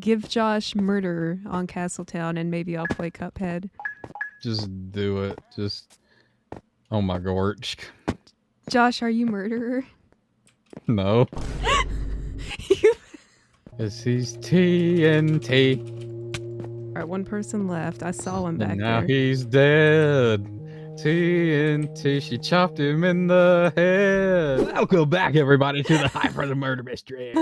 Give Josh murder on Castletown and maybe I'll play Cuphead. Just do it. Just. Oh my gorge. Josh, are you murderer? No. You... Cause he's TNT. Alright, one person left. I saw him back And now there. he's dead. TNT, she chopped him in the head. Welcome back, everybody, to the Hive for the Murder Mystery.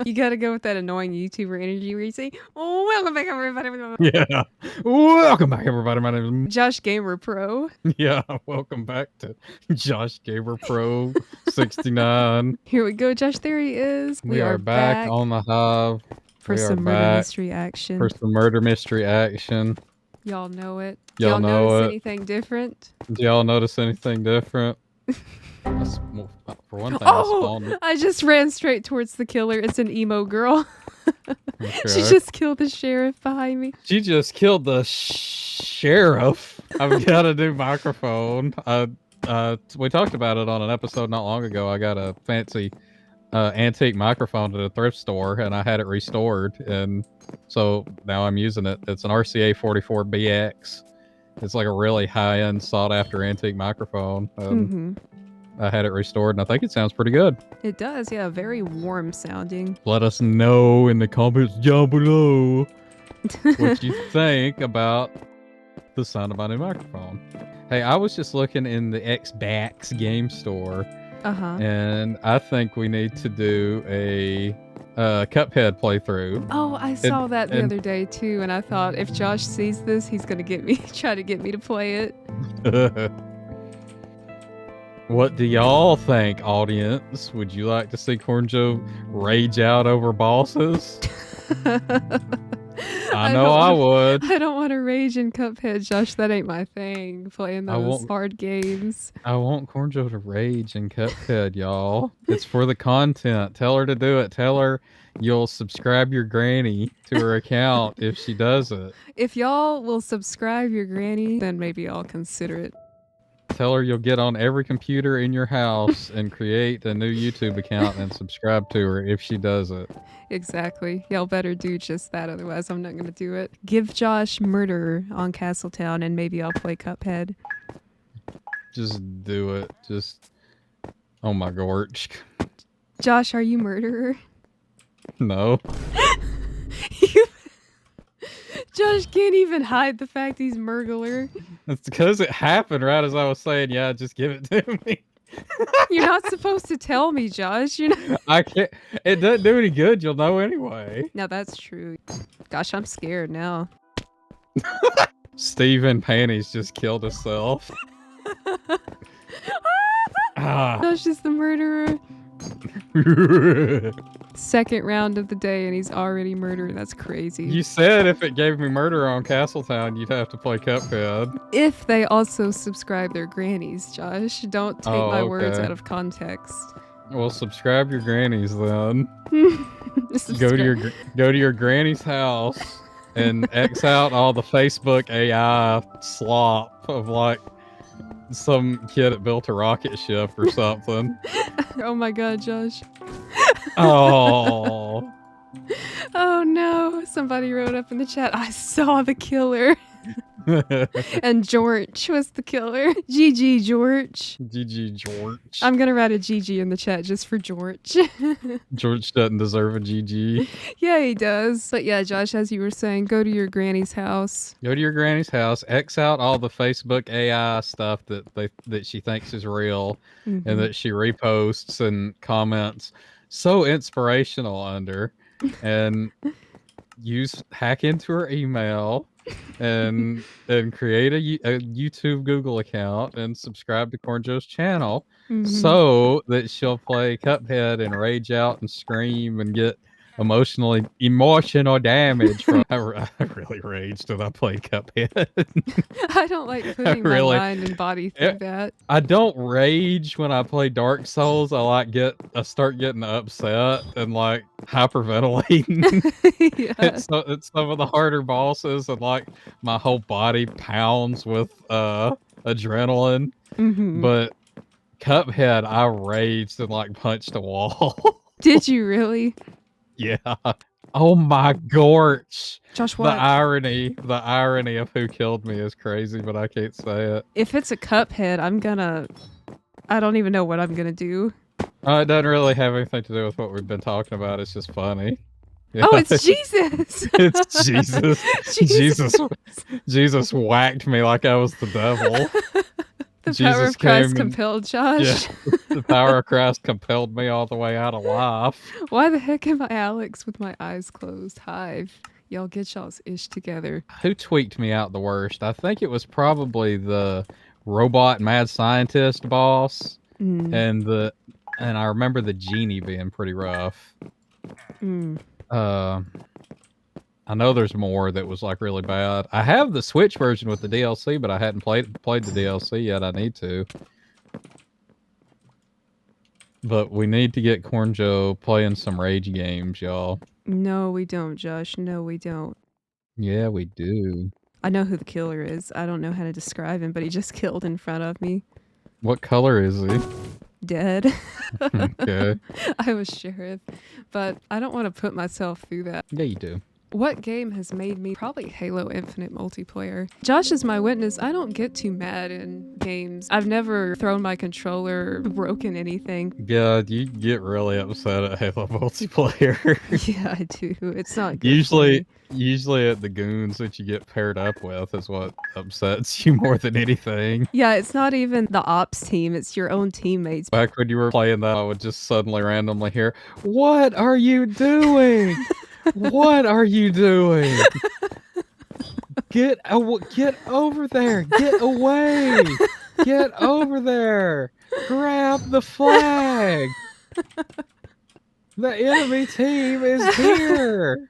You gotta go with that annoying YouTuber energy where you say, "Oh, welcome back, everybody." Yeah. Welcome back, everybody. My name is Josh Gamer Pro. Yeah, welcome back to Josh Gamer Pro 69. Here we go, Josh. There he is. We are back on the Hive. For We are some murder back mystery action. for some murder mystery action. Y'all know it. Y'all know notice it. anything different? Do y'all notice anything different? For one thing, I just ran straight towards the killer. It's an emo girl. Okay. She just killed the sheriff behind me. She just killed the sheriff. I've got a new microphone. We talked about it on an episode not long ago. I got a fancy antique microphone at a thrift store, and I had it restored, and so now I'm using it. It's an RCA 44BX. It's like a really high-end, sought-after antique microphone. I had it restored, and I think it sounds pretty good. It does, yeah. Very warm sounding. Let us know in the comments down below what you think about the sound of my new microphone. Hey, I was just looking in the Xbox game store, and I think we need to do a Cuphead playthrough. Oh, I saw that the other day too, and I thought if Josh sees this, he's gonna try to get me to play it. What do y'all think, audience? Would you like to see Corn Joe rage out over bosses? I know I would. I don't want to rage in Cuphead, Josh. That ain't my thing. Playing those hard games. I want Corn Joe to rage in Cuphead, y'all. It's for the content. Tell her to do it. Tell her you'll subscribe your granny to her account if she does it. If y'all will subscribe your granny, then maybe I'll consider it. Tell her you'll get on every computer in your house and create a new YouTube account and subscribe to her if she does it. Exactly. Y'all better do just that, otherwise I'm not going to do it. Give Josh murder on Castletown and maybe I'll play Cuphead. Just do it. Just... Oh my gorge. Josh, are you murderer? No. Josh can't even hide the fact he's murgler. It's because it happened right as I was saying, yeah, just give it to me. You're not supposed to tell me, Josh. I can't. It doesn't do any good. You'll know anyway. No, that's true. Gosh, I'm scared now. Steven Panties just killed himself. Josh is the murderer. Second round of the day and he's already murdered. That's crazy. You said if it gave me murder on Castletown, you'd have to play Cuphead. If they also subscribe their grannies, Josh. Don't take my words out of context. Well, subscribe your grannies then. Go to your granny's house and X out all the Facebook AI slop of like some kid that built a rocket ship or something. Oh my god, Josh. Oh. Oh no. Somebody wrote up in the chat, I saw the killer. And George was the killer. GG, George. GG, George. I'm gonna write a GG in the chat just for George. George doesn't deserve a GG. Yeah, he does. But yeah, Josh, as you were saying, go to your granny's house. Go to your granny's house, X out all the Facebook AI stuff that she thinks is real and that she reposts and comments so inspirational under, and hack into her email and create a YouTube Google account and subscribe to Corn Joe's channel so that she'll play Cuphead and rage out and scream and get emotional damage from. I really raged when I played Cuphead. I don't like putting my mind and body through that. I don't rage when I play Dark Souls. I start getting upset and like hyperventilating. It's some of the harder bosses, and like my whole body pounds with adrenaline. But Cuphead, I raged and like punched a wall. Did you really? Yeah. Oh my gorch. Josh, The what? irony of who killed me is crazy, but I can't say it. If it's a Cuphead, I don't even know what I'm gonna do. It doesn't really have anything to do with what we've been talking about. It's just funny. Yeah, Oh, it's Jesus! it's Jesus. Jesus. Jesus whacked me like I was the devil. The Jesus power of Christ came and- compelled Josh. Yeah, the power of Christ compelled me all the way out of life. Why the heck am I Alex with my eyes closed? Hive. Y'all get y'all's ish together. Who tweaked me out the worst? I think it was probably the robot mad scientist boss, and I remember the genie being pretty rough. I know there's more that was like really bad. I have the Switch version with the DLC, but I hadn't played the DLC yet. I need to. But we need to get Corn Joe playing some rage games, y'all. No, we don't, Josh. No, we don't. Yeah, we do. I know who the killer is. I don't know how to describe him, but he just killed in front of me. What color is he? Dead. Okay. I was sheriff, but I don't want to put myself through that. Yeah, you do. What game has made me? Probably Halo Infinite multiplayer. Josh is my witness. I don't get too mad in games. I've never thrown my controller, broken anything. Yeah, you get really upset at Halo multiplayer. Yeah, I do. It's not good for me. Usually at the goons that you get paired up with is what upsets you more than anything. Yeah, it's not even the ops team. It's your own teammates. Back when you were playing that, I would just suddenly randomly hear, "What are you doing? What are you doing? Get over there! Get away! Get over there! Grab the flag! The enemy team is here!"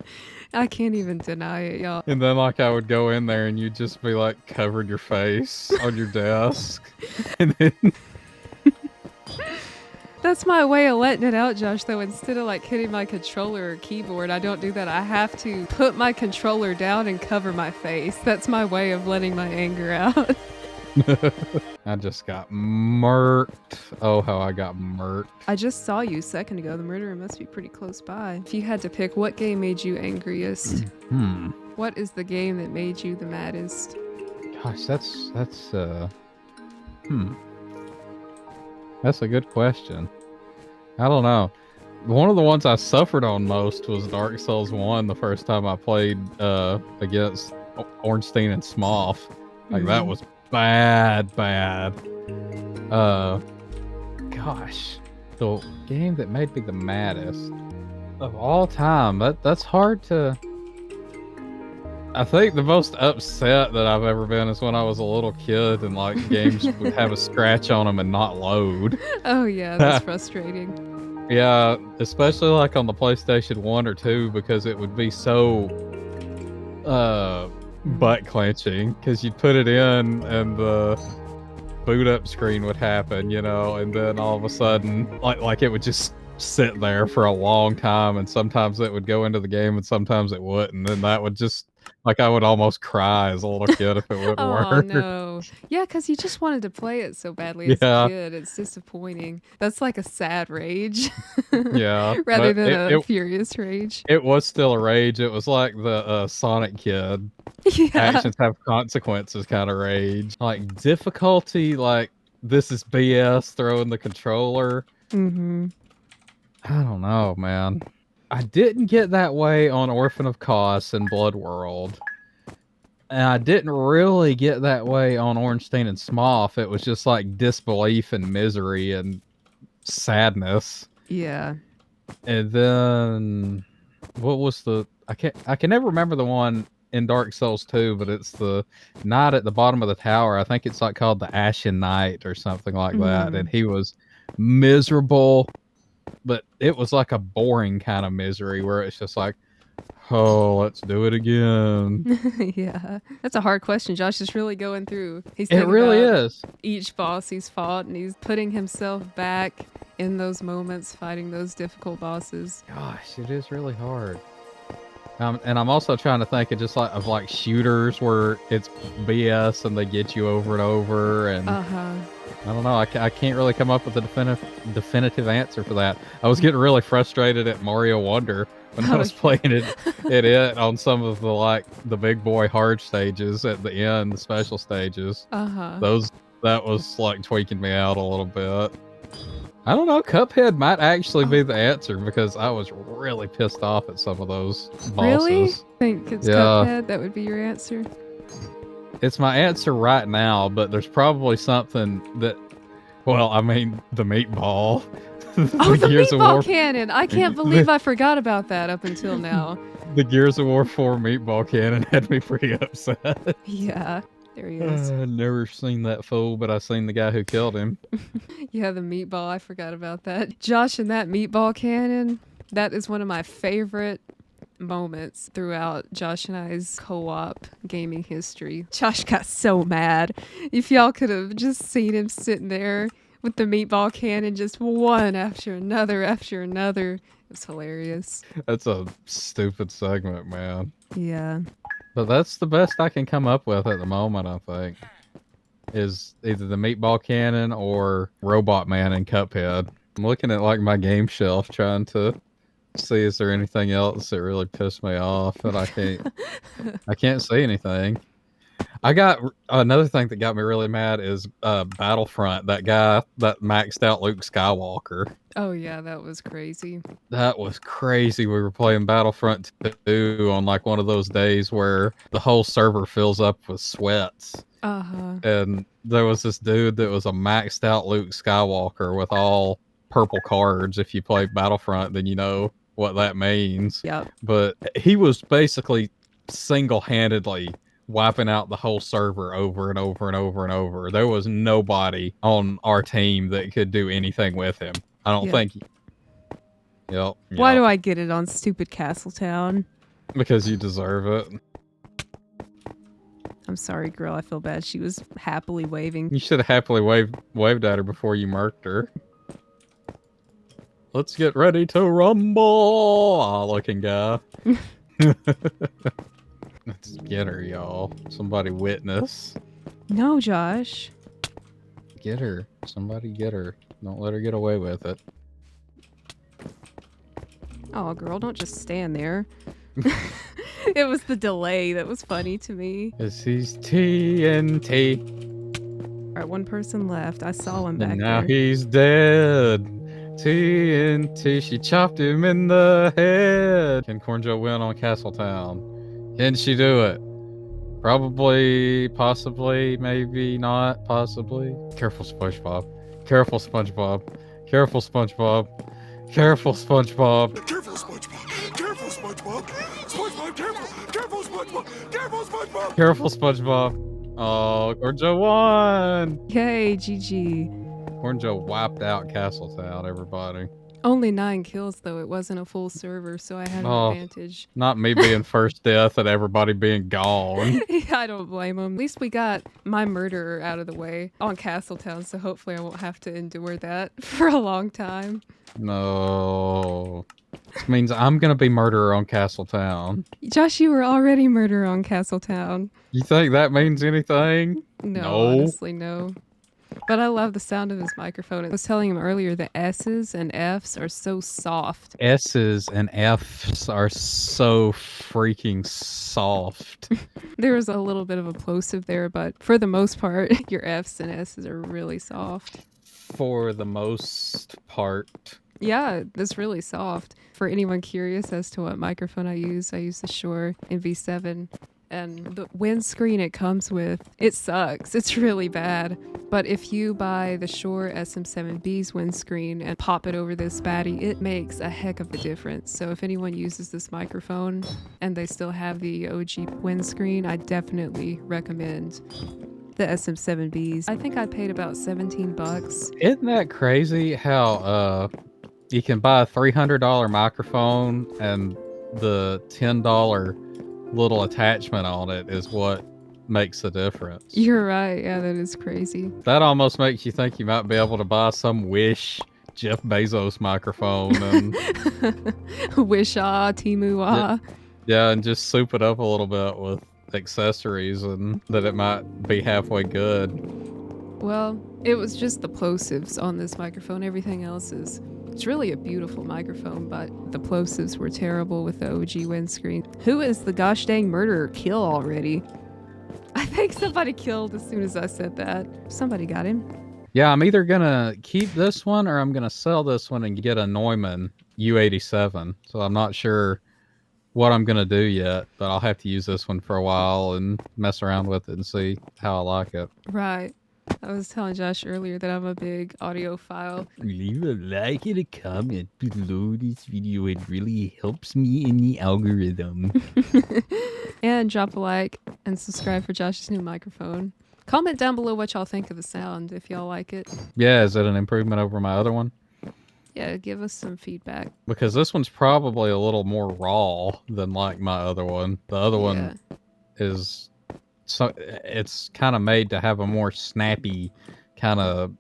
I can't even deny it, y'all. And then like I would go in there and you'd just be like covered your face on your desk. And then That's my way of letting it out, Josh, though. Instead of like hitting my controller or keyboard, I don't do that. I have to put my controller down and cover my face. That's my way of letting my anger out. I just got murked. Oh, how I got murked. I just saw you a second ago. The murderer must be pretty close by. If you had to pick, what game made you angriest? What is the game that made you the maddest? Gosh, that's a good question. I don't know. One of the ones I suffered on most was Dark Souls 1 the first time I played against Ornstein and Smough. Like that was bad. Gosh, the game that made me the maddest of all time. That's hard to. I think the most upset that I've ever been is when I was a little kid and like games would have a scratch on them and not load. Oh yeah, that's frustrating. Yeah, especially like on the PlayStation 1 or 2 because it would be so butt clenching because you'd put it in and the boot up screen would happen, you know, and then all of a sudden like it would just sit there for a long time, and sometimes it would go into the game and sometimes it wouldn't, and that would just like I would almost cry as a little kid if it wouldn't work. Oh no. Yeah, because you just wanted to play it so badly as a kid. It's disappointing. That's like a sad rage. Yeah. Rather than a furious rage. It was still a rage. It was like the Sonic kid. Yeah. Actions have consequences kind of rage. Like difficulty, like this is BS throwing the controller. I don't know, man. I didn't get that way on Orphan of Kos and Blood World. And I didn't really get that way on Ornstein and Smough. It was just like disbelief and misery and sadness. Yeah. And then what was the I can never remember the one in Dark Souls 2, but it's the knight at the bottom of the tower. I think it's like called the Ashen Knight or something like that. And he was miserable. But it was like a boring kind of misery where it's just like, oh, let's do it again. Yeah. That's a hard question. Josh is really going through. It really is. Each boss he's fought, and he's putting himself back in those moments, fighting those difficult bosses. Gosh, it is really hard. And I'm also trying to think of just like of like shooters where it's BS and they get you over and over, and I don't know. I can't really come up with a definitive answer for that. I was getting really frustrated at Mario Wonder when I was playing it on some of the big boy hard stages at the end, the special stages. That was like tweaking me out a little bit. I don't know. Cuphead might actually be the answer because I was really pissed off at some of those bosses. Really? Think it's Cuphead? That would be your answer? It's my answer right now, but there's probably something that, well, I mean, the meatball. The meatball cannon! I can't believe I forgot about that up until now. The Gears of War 4 meatball cannon had me pretty upset. Yeah. There he is. I've never seen that fool, but I've seen the guy who killed him. Yeah, the meatball. I forgot about that. Josh and that meatball cannon, that is one of my favorite moments throughout Josh and I's co-op gaming history. Josh got so mad. If y'all could have just seen him sitting there with the meatball cannon, just one after another after another. It was hilarious. That's a stupid segment, man. Yeah. But that's the best I can come up with at the moment, I think. Is either the meatball cannon or Robot Man in Cuphead. I'm looking at like my game shelf trying to see is there anything else that really pissed me off, and I can't see anything. I got another thing that got me really mad is Battlefront, that guy that maxed out Luke Skywalker. Oh yeah, that was crazy. That was crazy. We were playing Battlefront 2 on like one of those days where the whole server fills up with sweats. And there was this dude that was a maxed out Luke Skywalker with all purple cards. If you play Battlefront, then you know what that means. Yep. But he was basically single-handedly wiping out the whole server over and over and over and over. There was nobody on our team that could do anything with him. I don't think. Yep. Why do I get it on stupid Castletown? Because you deserve it. I'm sorry, girl. I feel bad. She was happily waving. You should have happily waved at her before you marked her. Let's get ready to rumble. Aw, looking guy. Let's get her, y'all. Somebody witness. No, Josh. Get her. Somebody get her. Don't let her get away with it. Oh, girl, don't just stand there. It was the delay that was funny to me. This is TNT. All right, one person left. I saw him back there. And now he's dead. TNT, she chopped him in the head. Can Cornjo win on Castletown? Can she do it? Probably, possibly, maybe not, possibly. Careful, SpongeBob. Careful, SpongeBob. Careful, SpongeBob. Careful, SpongeBob. Careful, SpongeBob. Careful, SpongeBob. SpongeBob, careful. Careful, SpongeBob. Careful, SpongeBob. Careful, SpongeBob. Oh, Cornjo won. Yay, GG. Cornjo wiped out Castletown, everybody. Only 9 kills, though. It wasn't a full server, so I had an advantage. Not me being first death and everybody being gone. I don't blame him. At least we got my murderer out of the way on Castletown, so hopefully I won't have to endure that for a long time. No. This means I'm going to be murderer on Castletown. Josh, you were already murderer on Castletown. You think that means anything? No. Honestly, no. But I love the sound of his microphone. I was telling him earlier that S's and F's are so soft. S's and F's are so freaking soft. There was a little bit of a plosive there, but for the most part, your F's and S's are really soft. For the most part. Yeah, it's really soft. For anyone curious as to what microphone I use the Shure MV7. And the windscreen it comes with, it sucks. It's really bad. But if you buy the Shure SM7B's windscreen and pop it over this baddie, it makes a heck of a difference. So if anyone uses this microphone and they still have the OG windscreen, I definitely recommend the SM7Bs. I think I paid about $17. Isn't that crazy how you can buy a $300 microphone and the $10 little attachment on it is what makes the difference? You're right. Yeah, that is crazy. That almost makes you think you might be able to buy some Wish Jeff Bezos microphone and Wish-ah, Temu-ah. Yeah, and just soup it up a little bit with accessories and that it might be halfway good. Well, it was just the plosives on this microphone. Everything else is It's really a beautiful microphone, but the plosives were terrible with the OG windscreen. Who is the gosh dang murderer? Kill already. I think somebody killed as soon as I said that. Somebody got him. Yeah, I'm either gonna keep this one or I'm gonna sell this one and get a Neumann U87. So I'm not sure what I'm gonna do yet, but I'll have to use this one for a while and mess around with it and see how I like it. Right. I was telling Josh earlier that I'm a big audiophile. Leave a like and a comment below this video. It really helps me in the algorithm. And drop a like and subscribe for Josh's new microphone. Comment down below what y'all think of the sound if y'all like it. Yeah, is it an improvement over my other one? Yeah, give us some feedback. Because this one's probably a little more raw than like my other one. The other one is so it's kind of made to have a more snappy kind of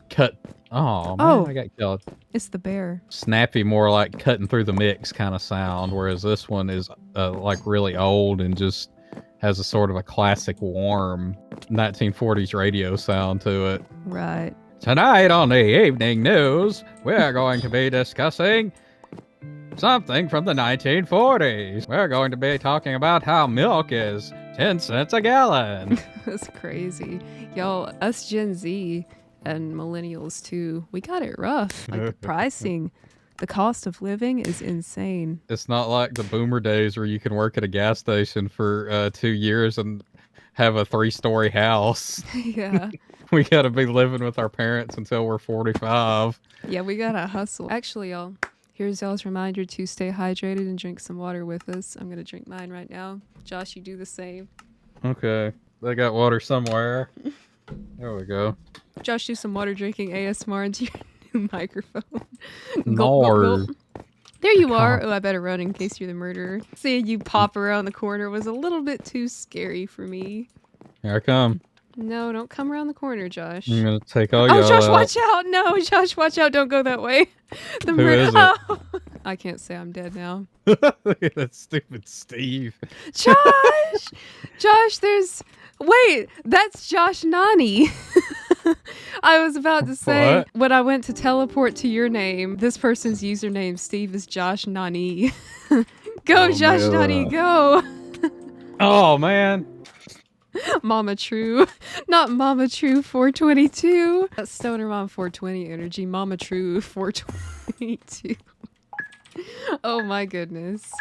cut. Oh man, I got killed. It's the bear. Snappy, more like cutting through the mix kind of sound, whereas this one is like really old and just has a sort of a classic warm 1940s radio sound to it. Right. Tonight on the evening news, we're going to be discussing something from the 1940s. We're going to be talking about how milk is 10 cents a gallon. That's crazy. Y'all, us Gen Z and millennials too, we got it rough. Like the pricing, the cost of living is insane. It's not like the boomer days where you can work at a gas station for 2 years and have a 3-story house. Yeah. We gotta be living with our parents until we're 45. Yeah, we gotta hustle. Actually, y'all, here's y'all's reminder to stay hydrated and drink some water with us. I'm gonna drink mine right now. Josh, you do the same. Okay. They got water somewhere. There we go. Josh, do some water drinking ASMR into your new microphone. No. Gulp. There you are. Oh, I better run in case you're the murderer. Seeing you pop around the corner was a little bit too scary for me. Here I come. No, don't come around the corner, Josh. I'm gonna take all y'all Josh, out. watch out! No, Josh, watch out! Don't go that way. The Who is it? Oh. I can't say I'm dead now. Look at that stupid Steve. Josh, Josh, wait, that's Josh Nani. I was about to say What? when I went to teleport to your name, this person's username, Steve, is Josh Nani. Go, Oh, Josh man. Nani, go. Oh man. Mama True. Not Mama True 422. That's Stoner Mom 420 energy. Mama True 422. Oh my goodness.